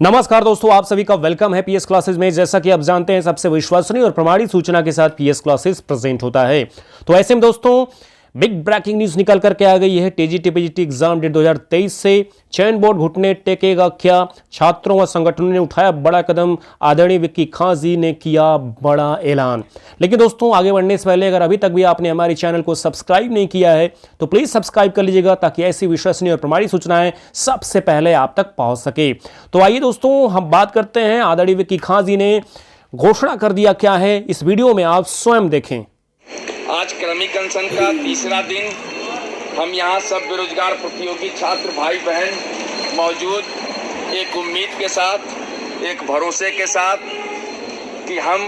नमस्कार दोस्तों, आप सभी का वेलकम है पीएस क्लासेस में। जैसा कि आप जानते हैं, सबसे विश्वसनीय और प्रमाणित सूचना के साथ पीएस क्लासेस प्रेजेंट होता है। तो ऐसे में दोस्तों, बिग ब्रेकिंग न्यूज निकल करके आ गई है। टीजीटी पीजीटी एग्जाम डेट 2023 से चयन बोर्ड घुटने टेकेगा क्या? छात्रों व संगठनों ने उठाया बड़ा कदम। आदरणीय विक्की खां जी ने किया बड़ा ऐलान। लेकिन दोस्तों, आगे बढ़ने से पहले अगर अभी तक भी आपने हमारे चैनल को सब्सक्राइब नहीं किया है तो प्लीज सब्सक्राइब कर लीजिएगा, ताकि ऐसी विश्वसनीय और प्रमाणित सूचनाएं सबसे पहले आप तक पहुंच सके। तो आइए दोस्तों, हम बात करते हैं। आदरणीय विक्की खां जी ने घोषणा कर दिया क्या है, इस वीडियो में आप स्वयं देखें। आज क्रमिक अनशन का तीसरा दिन हम यहाँ सब बेरोजगार प्रतियोगी छात्र भाई बहन मौजूद, एक उम्मीद के साथ, एक भरोसे के साथ कि हम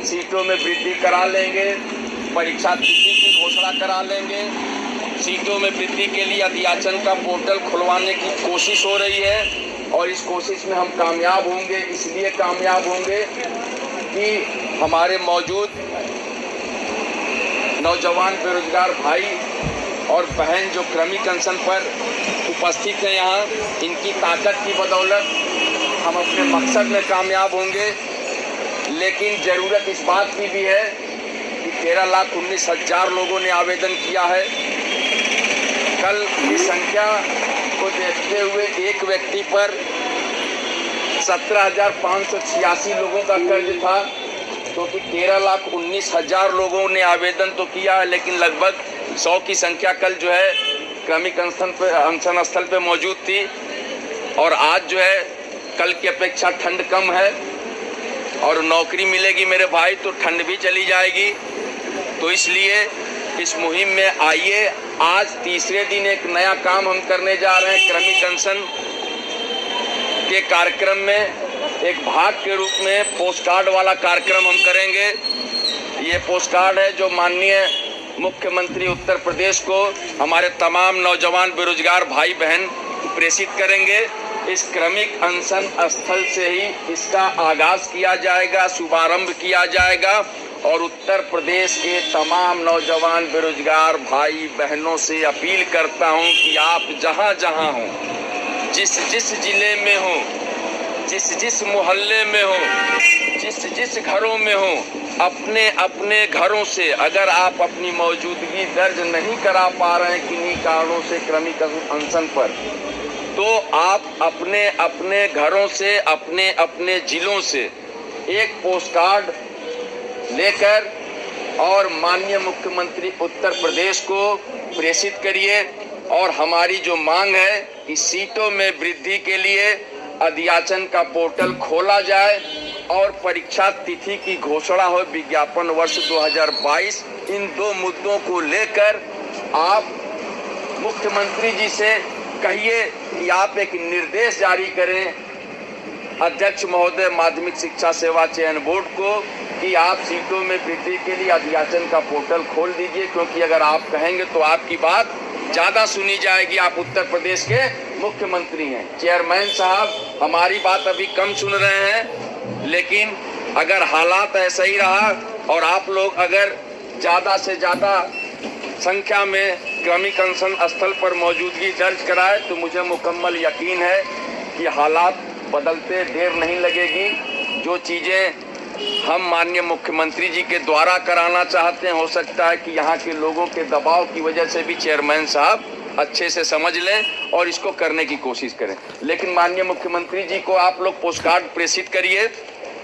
सीटों में वृद्धि करा लेंगे, परीक्षा तिथि की घोषणा करा लेंगे। सीटों में वृद्धि के लिए अध्याचन का पोर्टल खुलवाने की कोशिश हो रही है और इस कोशिश में हम कामयाब होंगे। इसलिए कामयाब होंगे कि हमारे मौजूद नौजवान बेरोजगार भाई और बहन जो क्रमिक अनशन पर उपस्थित हैं यहाँ, इनकी ताकत की बदौलत हम अपने मकसद में कामयाब होंगे। लेकिन ज़रूरत इस बात की भी है कि 13,19,000 लोगों ने आवेदन किया है। कल की संख्या को देखते हुए एक व्यक्ति पर 17,586 लोगों का कर्ज था, क्योंकि 13,19,000 लोगों ने आवेदन तो किया है, लेकिन लगभग 100 की संख्या कल जो है क्रमिक अनशन स्थल पे मौजूद थी। और आज जो है कल की अपेक्षा ठंड कम है और नौकरी मिलेगी मेरे भाई तो ठंड भी चली जाएगी। तो इसलिए इस मुहिम में आइए। आज तीसरे दिन एक नया काम हम करने जा रहे हैं। क्रमिक अनशन के कार्यक्रम में एक भाग के रूप में पोस्ट कार्ड वाला कार्यक्रम हम करेंगे। ये पोस्ट कार्ड है जो माननीय मुख्यमंत्री उत्तर प्रदेश को हमारे तमाम नौजवान बेरोजगार भाई बहन प्रेषित करेंगे। इस क्रमिक अनशन स्थल से ही इसका आगाज किया जाएगा, शुभारंभ किया जाएगा। और उत्तर प्रदेश के तमाम नौजवान बेरोजगार भाई बहनों से अपील करता हूं कि आप जहां जहां हो, जिस जिस जिले में हो, जिस जिस मोहल्ले में हो, जिस जिस घरों में हो, अपने अपने घरों से अगर आप अपनी मौजूदगी दर्ज नहीं करा पा रहे हैं किन्हीं कारणों से क्रमिक अनशन पर, तो आप अपने अपने घरों से, अपने अपने जिलों से एक पोस्ट कार्ड लेकर और माननीय मुख्यमंत्री उत्तर प्रदेश को प्रेषित करिए। और हमारी जो मांग है कि सीटों में वृद्धि के लिए अध्याचन का पोर्टल खोला जाए और परीक्षा तिथि की घोषणा हो विज्ञापन वर्ष 2022। इन दो मुद्दों को लेकर आप मुख्यमंत्री जी से कहिए कि आप एक निर्देश जारी करें अध्यक्ष महोदय माध्यमिक शिक्षा सेवा चयन बोर्ड को कि आप सीटों में वृद्धि के लिए अध्याचन का पोर्टल खोल दीजिए। क्योंकि अगर आप कहेंगे तो आपकी बात ज़्यादा सुनी जाएगी। आप उत्तर प्रदेश के मुख्यमंत्री हैं। चेयरमैन साहब हमारी बात अभी कम सुन रहे हैं, लेकिन अगर हालात ऐसा ही रहा और आप लोग अगर ज़्यादा से ज़्यादा संख्या में क्रमिक अनशन स्थल पर मौजूदगी दर्ज कराए तो मुझे मुकम्मल यकीन है कि हालात बदलते देर नहीं लगेगी। जो चीज़ें हम माननीय मुख्यमंत्री जी के द्वारा कराना चाहते हैं, हो सकता है कि यहाँ के लोगों के दबाव की वजह से भी चेयरमैन साहब अच्छे से समझ लें और इसको करने की कोशिश करें। लेकिन माननीय मुख्यमंत्री जी को आप लोग पोस्ट कार्ड प्रेषित करिए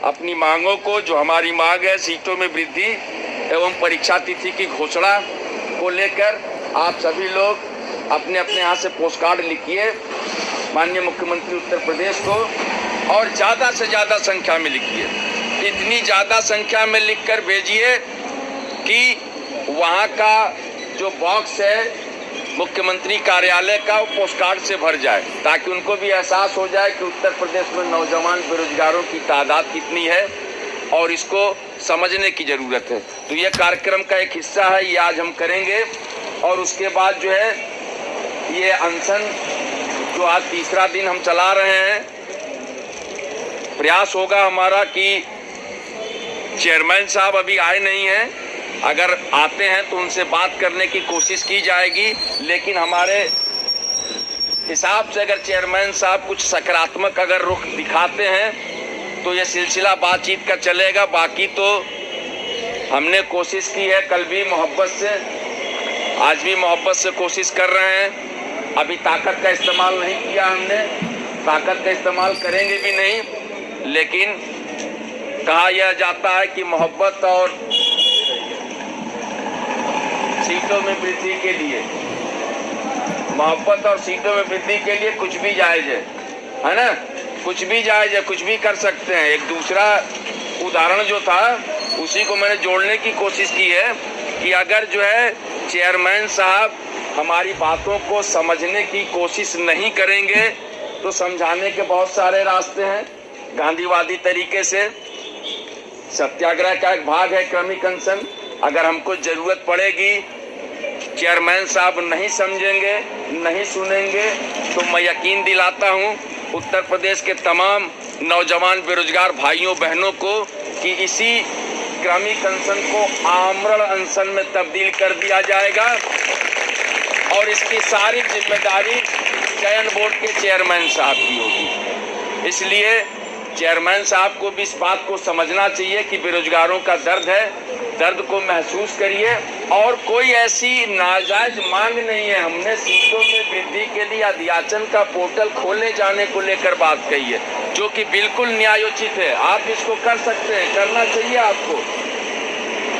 अपनी मांगों को। जो हमारी मांग है सीटों में वृद्धि एवं परीक्षा तिथि की घोषणा को लेकर आप सभी लोग अपने अपने यहाँ से पोस्ट कार्ड लिखिए माननीय मुख्यमंत्री उत्तर प्रदेश को, और ज़्यादा से ज़्यादा संख्या में लिखिए। इतनी ज़्यादा संख्या में लिखकर भेजिए कि वहाँ का जो बॉक्स है मुख्यमंत्री कार्यालय का वो पोस्ट कार्ड से भर जाए, ताकि उनको भी एहसास हो जाए कि उत्तर प्रदेश में नौजवान बेरोजगारों की तादाद कितनी है और इसको समझने की ज़रूरत है। तो ये कार्यक्रम का एक हिस्सा है, ये आज हम करेंगे। और उसके बाद जो है ये अनशन जो आज तीसरा दिन हम चला रहे हैं, प्रयास होगा हमारा कि चेयरमैन साहब अभी आए नहीं हैं, अगर आते हैं तो उनसे बात करने की कोशिश की जाएगी। लेकिन हमारे हिसाब से अगर चेयरमैन साहब कुछ सकारात्मक अगर रुख दिखाते हैं तो ये सिलसिला बातचीत का चलेगा। बाकी तो हमने कोशिश की है, कल भी मोहब्बत से, आज भी मोहब्बत से कोशिश कर रहे हैं। अभी ताकत का इस्तेमाल नहीं किया हमने, ताकत का इस्तेमाल करेंगे भी नहीं, लेकिन कहा यह जाता है कि मोहब्बत और सीटों में वृद्धि के लिए, मोहब्बत और सीटों में वृद्धि के लिए कुछ भी जायज है ना, कुछ भी जायज है, कुछ भी कर सकते हैं। एक दूसरा उदाहरण जो था उसी को मैंने जोड़ने की कोशिश की है कि अगर जो है चेयरमैन साहब हमारी बातों को समझने की कोशिश नहीं करेंगे तो समझाने के बहुत सारे रास्ते हैं। गांधीवादी तरीके से सत्याग्रह का एक भाग है क्रमिक अनशन। अगर हमको जरूरत पड़ेगी, चेयरमैन साहब नहीं समझेंगे, नहीं सुनेंगे, तो मैं यकीन दिलाता हूं उत्तर प्रदेश के तमाम नौजवान बेरोजगार भाइयों बहनों को कि इसी क्रमिक अनशन को आमरण अनशन में तब्दील कर दिया जाएगा और इसकी सारी जिम्मेदारी चयन बोर्ड के चेयरमैन साहब की होगी। इसलिए चेयरमैन साहब को भी इस बात को समझना चाहिए कि बेरोजगारों का दर्द है, दर्द को महसूस करिए। और कोई ऐसी नाजायज मांग नहीं है। हमने सीटों में वृद्धि के लिए अध्याचन का पोर्टल खोले जाने को लेकर बात कही है, जो कि बिल्कुल न्यायोचित है। आप इसको कर सकते हैं, करना चाहिए आपको,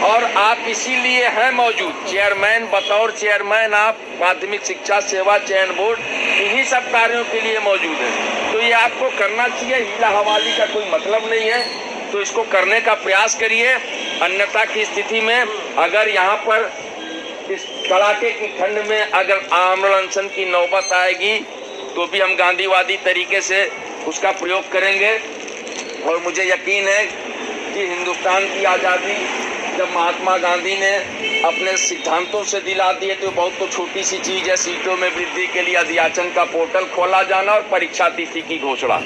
और आप इसीलिए हैं मौजूद। चेयरमैन, बतौर चेयरमैन आप माध्यमिक शिक्षा सेवा चयन बोर्ड इन्हीं सब कार्यों के लिए मौजूद है, तो ये आपको करना चाहिए। हीला हवाली का कोई मतलब नहीं है, तो इसको करने का प्रयास करिए। अन्यथा की स्थिति में अगर यहाँ पर इस कड़ाके की ठंड में अगर आमरण अनशन की नौबत आएगी तो भी हम गांधीवादी तरीके से उसका प्रयोग करेंगे। और मुझे यकीन है कि हिंदुस्तान की आज़ादी जब महात्मा गांधी ने अपने सिद्धांतों से दिला दिए तो बहुत तो छोटी सी चीज़ है सीटों में वृद्धि के लिए अध्याचन का पोर्टल खोला जाना और परीक्षा तिथि की घोषणा।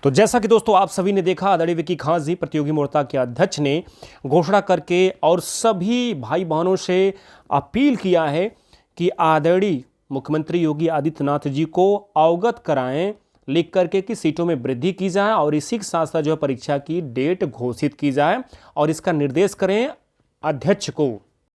तो जैसा कि दोस्तों आप सभी ने देखा, आदरणीय विक्की खान जी प्रतियोगी मोर्चा के अध्यक्ष ने घोषणा करके और सभी भाई बहनों से अपील किया है कि आदरणीय मुख्यमंत्री योगी आदित्यनाथ जी को अवगत कराएं, लिख करके कि सीटों में वृद्धि की जाए और इसी के साथ साथ जो है परीक्षा की डेट घोषित की जाए और इसका निर्देश करें अध्यक्ष को।